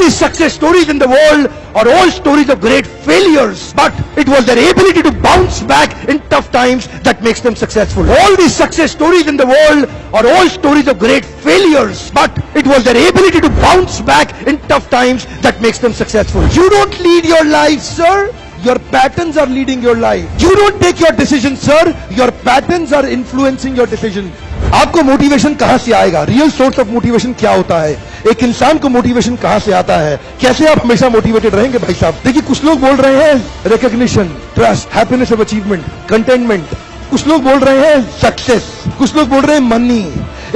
the success stories in the world are all stories of great failures, but it was their ability to bounce back in tough times that makes them successful. All the success stories in the world are all stories of great failures, but it was their ability to bounce back in tough times that makes them successful. You don't lead your life, sir. Your patterns are leading your life. You don't take your decisions, sir. Your patterns are influencing your decision. आपको motivation कहां से आएगा? Real source of motivation क्या होता है? एक इंसान को मोटिवेशन कहां से आता है? कैसे आप हमेशा मोटिवेटेड रहेंगे भाई साहब? देखिए, कुछ लोग बोल रहे हैं recognition, trust, happiness of achievement, containment. कुछ लोग बोल रहे हैं सक्सेस, कुछ लोग बोल रहे हैं money.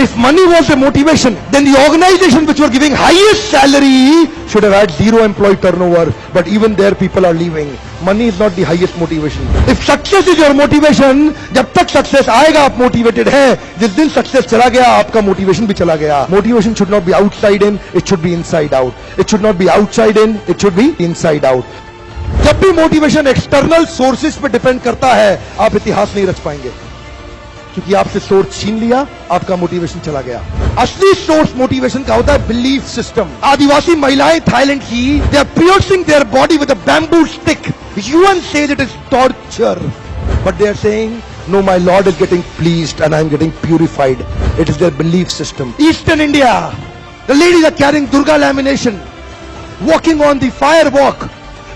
If money was the motivation, then the organization which were giving highest salary should have had zero employee turnover, but even there people are leaving. Money is not the highest motivation. If success is your motivation, जब तक success आएगा आप motivated हैं, जिस दिन success चला गया आपका motivation भी चला गया. Motivation should not be outside in, it should be inside out. It should not be outside in, it should be inside out. जब भी मोटिवेशन एक्सटर्नल सोर्सेज पे डिपेंड करता है, आप इतिहास नहीं रच पाएंगे, क्योंकि आपसे सोर्स छीन लिया, आपका मोटिवेशन चला गया. असली सोर्स मोटिवेशन का होता है बिलीफ सिस्टम. आदिवासी महिलाएं थाईलैंड की, they are piercing their body with a bamboo stick. UN says it is torture, but they are saying no, my Lord is getting pleased and I am getting purified. It is their belief system. Eastern India, the ladies are carrying Durga lamination, walking on the fire walk,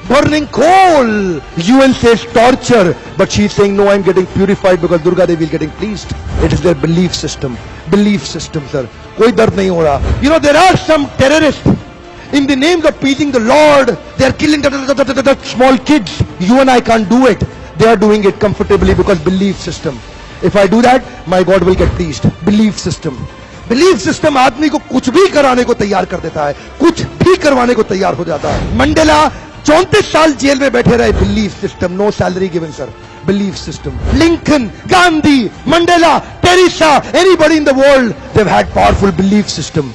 burning coal. UN says torture, but she is saying no, I am getting purified because Durga Devi is getting pleased. It is their belief system. Belief system, sir. कोई दर्द नहीं हो रहा. You know, there are some terrorists in the names of pleasing the Lord. They are killing the small kids. You and I can't do it. They are doing it comfortably because belief system. If I do that, my God will get pleased. Belief system. Belief system आदमी को कुछ भी कराने को तैयार कर देता है, कुछ भी करवाने को तैयार हो जाता है. मंडेला 34 साल जेल में बैठे रहे. Belief system. No salary given, sir. Belief system. Lincoln, Gandhi, Mandela, Teresa, anybody in the world, they've had powerful belief system.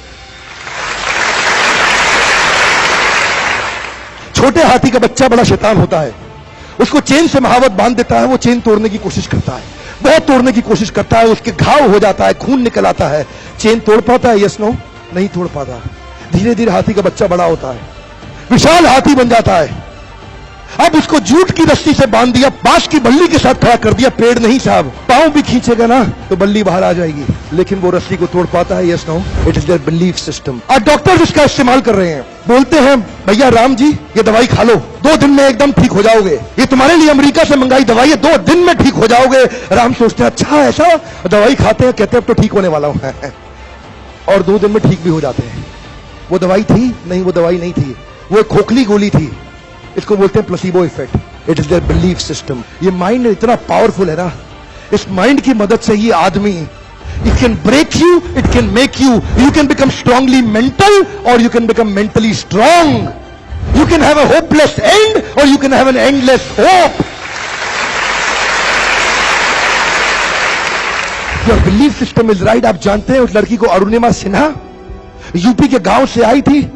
छोटे हाथी का बच्चा बड़ा शैतान होता है. उसको चेन से महावत बांध देता है, वो चेन तोड़ने की कोशिश करता है, बहुत तोड़ने की कोशिश करता है, उसके घाव हो जाता है, खून निकल आता है. चेन तोड़ पाता है? Yes no? नहीं तोड़ पाता. धीरे धीरे हाथी का बच्चा बड़ा होता है, विशाल हाथी बन जाता है. अब उसको जूट की रस्सी से बांध दिया, बांस की बल्ली के साथ खड़ा कर दिया. पेड़ नहीं साहब, पांव भी खींचेगा ना तो बल्ली बाहर आ जाएगी, लेकिन वो रस्सी को तोड़ पाता है? Yes no? It is their belief system. और डॉक्टर इसका इस्तेमाल कर रहे हैं. बोलते हैं भैया राम जी ये दवाई खा लो, 2 दिन में एकदम ठीक हो जाओगे. ये तुम्हारे लिए अमेरिका से मंगाई दवाई है, 2 दिन में ठीक हो जाओगे. राम सोचते हैं अच्छा ऐसा, दवाई खाते हैं, कहते हैं अब तो ठीक होने वाला हूं. और 2 दिन में ठीक भी हो जाते हैं. वो दवाई थी? नहीं, वो दवाई नहीं थी, वो एक खोखली गोली थी. इसको बोलते हैं placebo effect. It is their belief system. ये माइंड इतना पावरफुल है ना, इस माइंड की मदद से ये आदमी, it can break you, it can make you. You can become strongly mental or you can become mentally strong. You can have a hopeless end or you can have an endless hope. Your belief system is right. आप जानते हैं उस लड़की को Arunima Sinha UP के गांव से आई थी.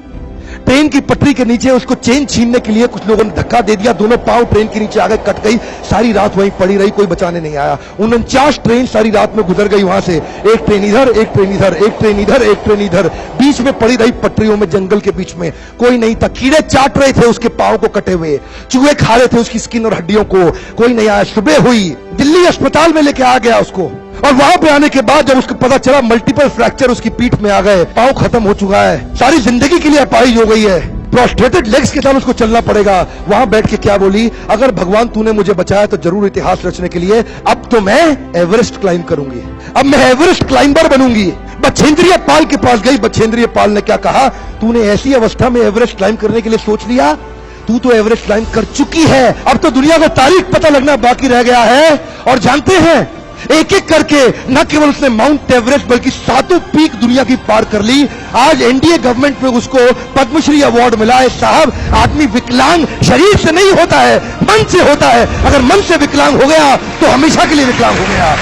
ट्रेन की पटरी के नीचे उसको चेन छीनने के लिए कुछ लोगों ने धक्का दे दिया, दोनों पांव ट्रेन के नीचे आ गए, कट गई. सारी रात वहीं पड़ी रही, कोई बचाने नहीं आया. 49 ट्रेन सारी रात में गुजर गई वहां से. एक ट्रेन इधर, एक ट्रेन इधर, एक ट्रेन इधर, एक ट्रेन इधर, बीच में पड़ी रही पटरियों में, जंगल के बीच में. कोई नहीं था. कीड़े चाट रहे थे उसके पांव को कटे हुए, चूहे खा रहे थे उसकी स्किन और हड्डियों को. कोई नहीं आया. सुबह हुई, दिल्ली अस्पताल में लेके आ गया उसको. और वहां पे आने के बाद जब उसको पता चला मल्टीपल फ्रैक्चर उसकी पीठ में आ गए, पांव खत्म हो चुका है, सारी जिंदगी के लिए अपाहिज हो गई है, प्रोस्ट्रेटेड लेग्स के साथ उसको चलना पड़ेगा. वहां बैठ के क्या बोली? अगर भगवान तूने मुझे बचाया तो जरूर इतिहास रचने के लिए अब तो मैं एवरेस्ट क्लाइंब करूंगी, अब मैं एवरेस्ट क्लाइंबर बनूंगी. बछेंद्रिय पाल के पास गई. बछेंद्रिय पाल ने क्या कहा? तूने ऐसी अवस्था में एवरेस्ट क्लाइंब करने के लिए सोच लिया? तू तो एवरेस्ट क्लाइंब कर चुकी है, अब तो दुनिया को तारीख पता लगना बाकी रह गया है. और जानते हैं, एक एक करके न केवल उसने माउंट एवरेस्ट बल्कि 7 पीक दुनिया की पार कर ली. आज एनडीए गवर्नमेंट में उसको पद्मश्री अवार्ड मिला है. साहब, आदमी विकलांग शरीर से नहीं होता है, मन से होता है. अगर मन से विकलांग हो गया तो हमेशा के लिए विकलांग हो गया.